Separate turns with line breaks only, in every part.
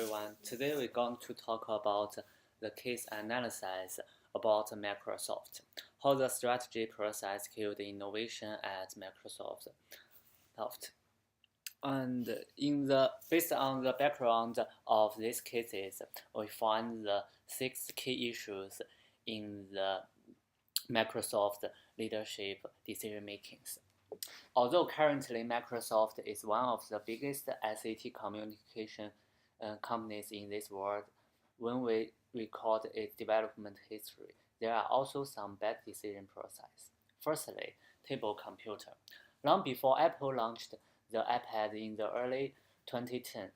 everyone. Today we're going to talk about the case analysis about Microsoft, how the strategy process killed innovation at Microsoft. And based on the background of these cases, we find the 6 key issues in the Microsoft leadership decision makings. Although currently Microsoft is one of the biggest ICT communication companies in this world, when we record its development history, there are also some bad decision process. Firstly, table computer. Long before Apple launched the iPad in the early 2010s,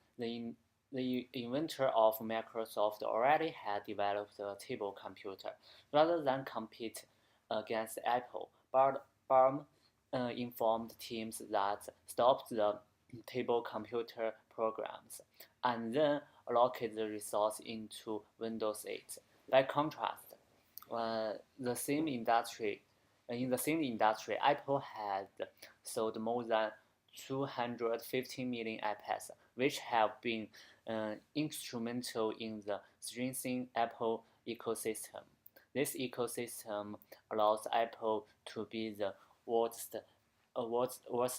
the inventor of Microsoft already had developed a table computer. Rather than compete against Apple, Baum informed teams that stopped the table computer programs and then allocated the resource into Windows 8. By contrast, the same industry, in the same industry, Apple had sold more than 250 million iPads, which have been instrumental in the strengthening Apple ecosystem. This ecosystem allows Apple to be the world's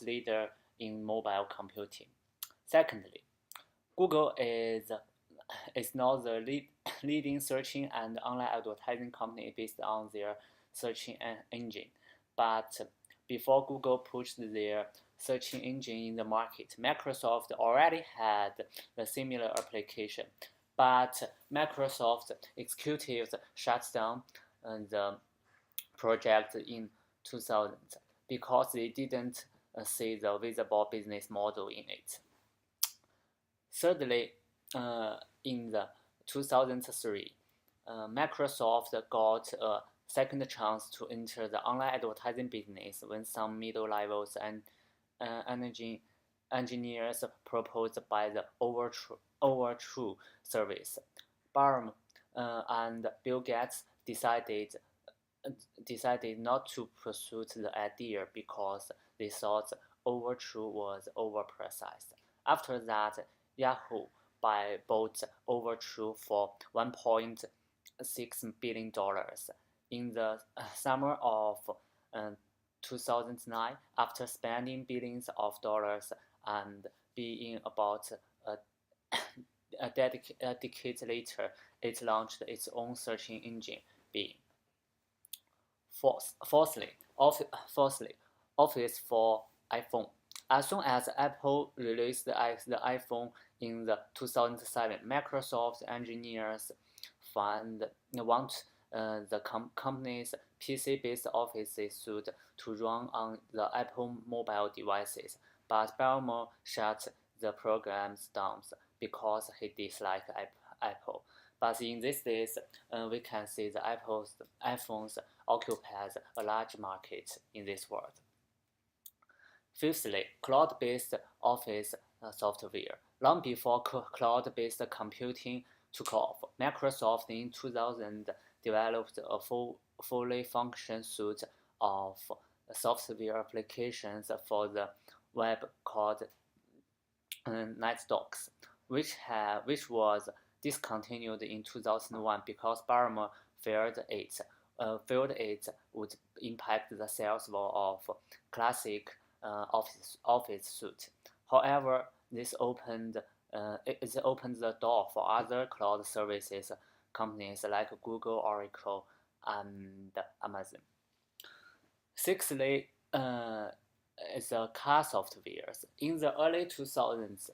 leader in mobile computing. Secondly, Google is now the leading searching and online advertising company based on their searching engine. But before Google pushed their searching engine in the market, Microsoft already had a similar application. But Microsoft executives shut down the project in 2000 because they didn't see the visible business model in it. Thirdly, in the 2003, Microsoft got a second chance to enter the online advertising business when some middle levels and engineers proposed by the Overture service. Baum and Bill Gates decided not to pursue the idea because they thought Overture was overpriced. After that, Yahoo bought Overture for $1.6 billion. In the summer of 2009, after spending billions of dollars and being about a decade later, it launched its own searching engine, Bing. Fourthly, Office for iPhone. As soon as Apple released the iPhone in the 2007, Microsoft engineers want the company's PC-based Office suite to run on the Apple mobile devices, but Baum shut the programs down because he disliked Apple. But in these days, we can see the iPhones occupies a large market in this world. Fifthly, cloud-based Office software. Long before cloud-based computing took off, Microsoft in 2000 developed a fully functional suite of software applications for the web called NetDocs, which was discontinued in 2001 because Baum feared it would impact the sales of classic Office suite. However, this opened the door for other cloud services companies like Google, Oracle, and Amazon. Sixthly, is car software. In the early 2000s,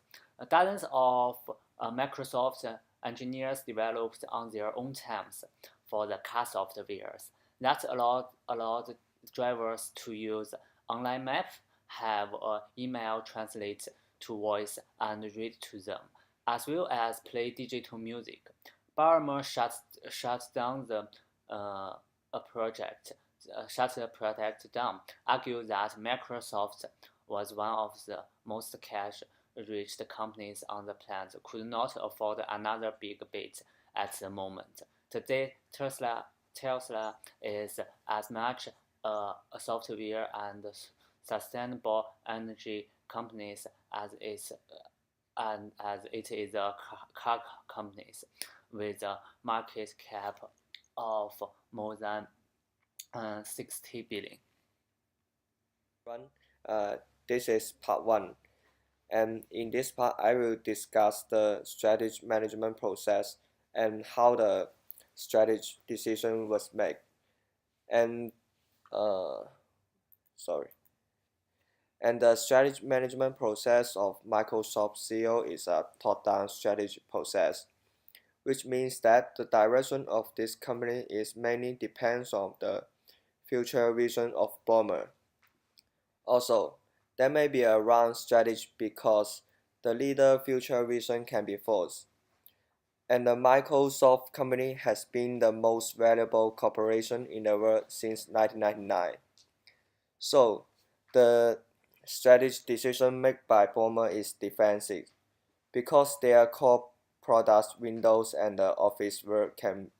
dozens of Microsoft engineers developed on their own terms for the car software that allowed drivers to use online map, have email translate to voice and read to them, as well as play digital music. Baum shut down the project down, argued that Microsoft was one of the most cash-rich companies on the planet, could not afford another big bet at the moment. Today, Tesla is as much a software and sustainable energy companies as and as it is a car company with a market cap of more than 60 billion.
This is part 1, and in this part I will discuss the strategy management process and how the strategy decision was made. And sorry. And the strategy management process of Microsoft CEO is a top-down strategy process, which means that the direction of this company is mainly depends on the future vision of Ballmer. Also, there may be a wrong strategy because the leader future vision can be false. And the Microsoft company has been the most valuable corporation in the world since 1999. So, the strategic decision made by Ballmer is defensive because their core products Windows and the Office Word can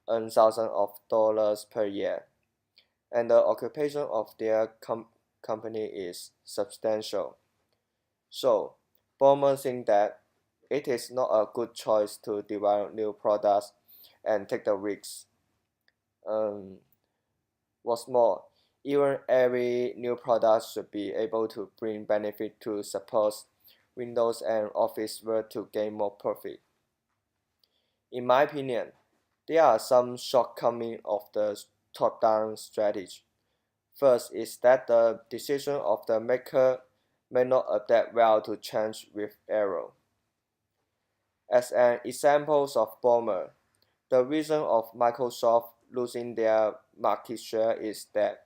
earn thousands of dollars per year, and the occupation of their company is substantial. So, Ballmer thinks that it is not a good choice to develop new products and take the risks. What's more, even every new product should be able to bring benefit to support Windows and Office Word to gain more profit. In my opinion, there are some shortcomings of the top-down strategy. First is that the decision of the maker may not adapt well to change with error. As an example of Ballmer, the reason of Microsoft losing their market share is that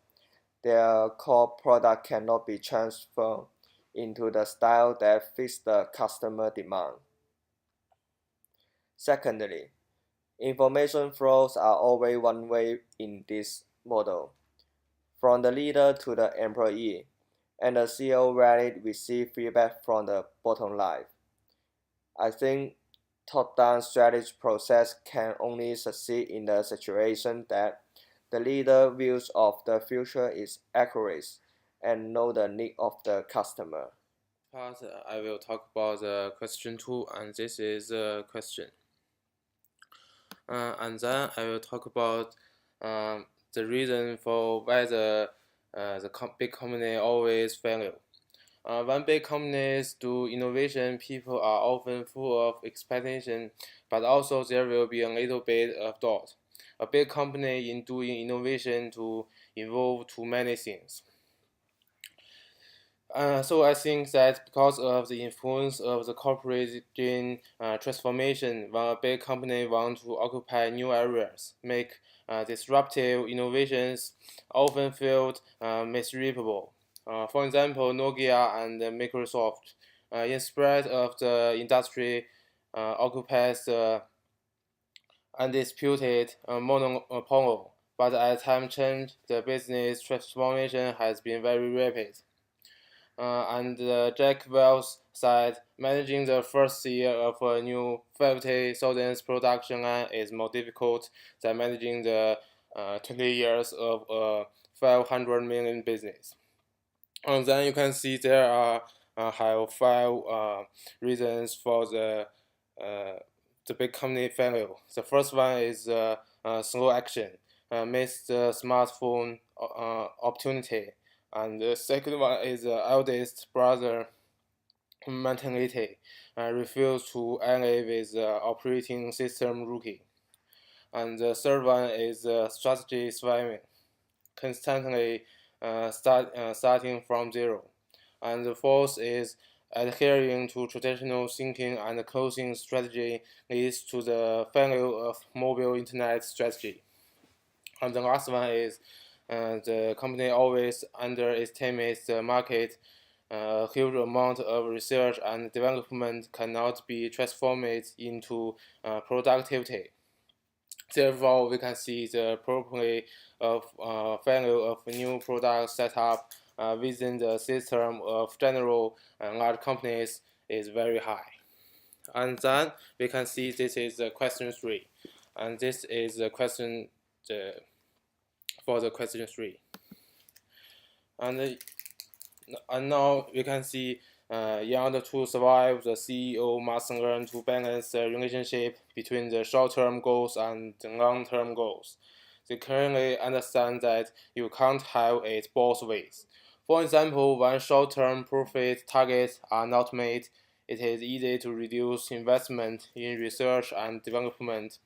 their core product cannot be transformed into the style that fits the customer demand. Secondly, information flows are always one way in this model, from the leader to the employee, and the CEO rarely receives feedback from the bottom line. I think top-down strategy process can only succeed in the situation that the leader views of the future is accurate and know the need of the customer.
I will talk about the question 2, and this is a question. And then I will talk about the reason for why the big company always fail. When big companies do innovation, people are often full of expectation, but also there will be a little bit of doubt. A big company in doing innovation to involve too many things. So I think that because of the influence of the corporate transformation, when a big company wants to occupy new areas, make disruptive innovations often feel miserable. For example, Nokia and Microsoft, in spite of the industry, occupies the undisputed monopoly, but as time change, the business transformation has been very rapid. And Jack Welch said, managing the first year of a new 50,000 production line is more difficult than managing the 20 years of a 500 million business. And then you can see there are have 5 reasons for the big company failure. The first one is slow action, missed the smartphone opportunity. And the second one is eldest brother mentality, refuse to ally with operating system rookie. And the third one is strategy swimming, constantly starting from zero. And the fourth is adhering to traditional thinking and closing strategy leads to the failure of mobile internet strategy. And the last one is the company always underestimates the market. A huge amount of research and development cannot be transformed into productivity. Therefore, we can see the probability of failure of new product setup within the system of general and large companies is very high. And then we can see this is question 3, and this is the question for the question 3. And now we can see in order to survive, the CEO must learn to balance the relationship between the short-term goals and the long-term goals. They clearly understand that you can't have it both ways. For example, when short-term profit targets are not met, it is easy to reduce investment in research and development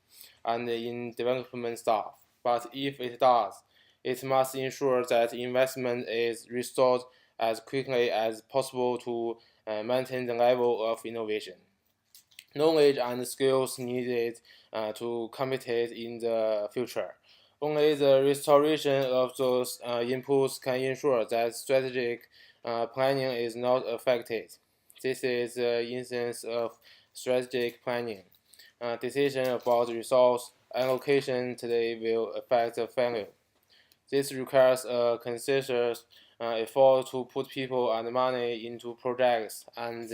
and in development staff. But if it does, it must ensure that investment is restored as quickly as possible to maintain the level of innovation. Knowledge and skills needed to compete in the future. Only the restoration of those inputs can ensure that strategic planning is not affected. This is the instance of strategic planning. Decision about resource allocation today will affect the value. This requires a conscious effort to put people and money into projects, and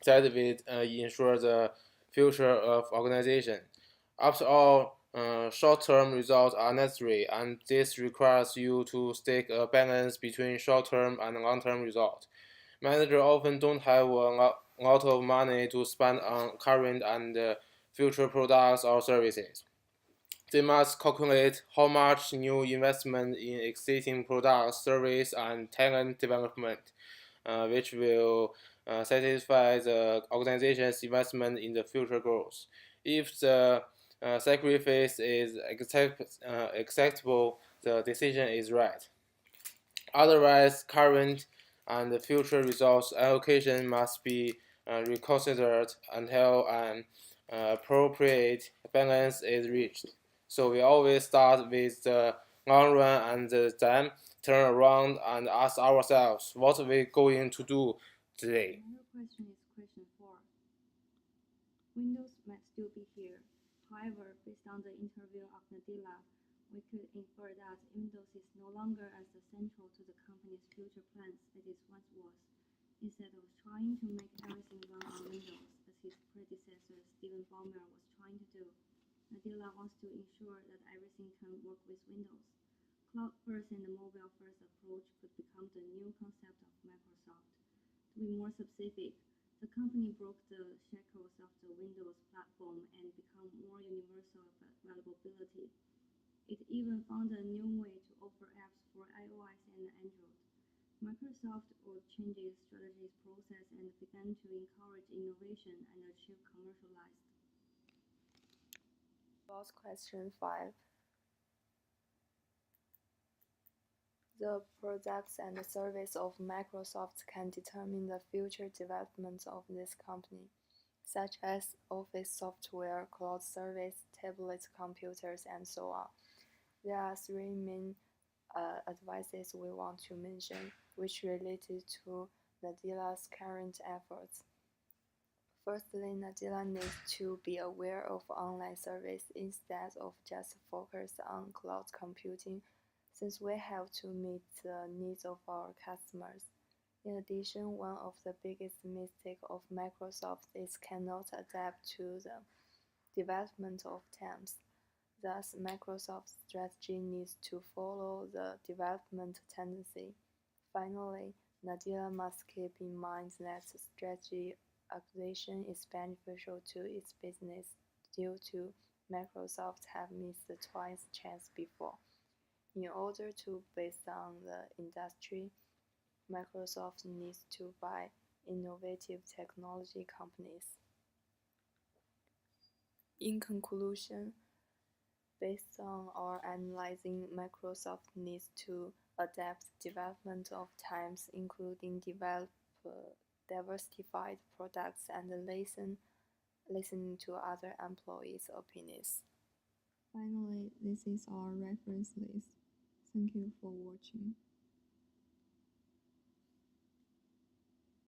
that will ensure the future of organization. After all, short-term results are necessary, and this requires you to stick a balance between short-term and long-term results. Managers often don't have a lot of money to spend on current and future products or services. They must calculate how much new investment in existing products, service, and talent development, which will satisfy the organization's investment in the future growth. If the sacrifice is acceptable, the decision is right. Otherwise, current and future resource allocation must be reconsidered until an appropriate balance is reached. So we always start with the long run and then turn around and ask ourselves what we're going to do today.
Another question is question 4. Windows might still be here. However, based on the interview of Nadila, we could infer that Windows is no longer as central to the company's future plans as it once was. Instead of trying to make everything run on Windows, as his predecessor Stephen Ballmer was trying to do, Nadila wants to ensure that everything can work with Windows. Cloud-first and mobile-first approach could become the new concept of Microsoft. To be more specific, the company broke the shackles of the Windows platform and became more universal availability. It even found a new way to offer apps for iOS and Android. Microsoft would change its strategy process and began to encourage innovation and achieve commercialized.
About question 5. The products and services of Microsoft can determine the future development of this company, such as office software, cloud service, tablet computers, and so on. There are 3 main advices we want to mention, which related to Nadila's current efforts. Firstly, Nadila needs to be aware of online service instead of just focus on cloud computing, since we have to meet the needs of our customers. In addition, one of the biggest mistakes of Microsoft is cannot adapt to the development of times. Thus, Microsoft's strategy needs to follow the development tendency. Finally, Nadila must keep in mind that strategy acquisition is beneficial to its business due to Microsoft have missed twice chance before. In order to based on the industry, Microsoft needs to buy innovative technology companies. In conclusion, based on our analyzing, Microsoft needs to adapt development of times, including develop diversified products and listening to other employees' opinions.
Finally, this is our reference list. Thank you for watching.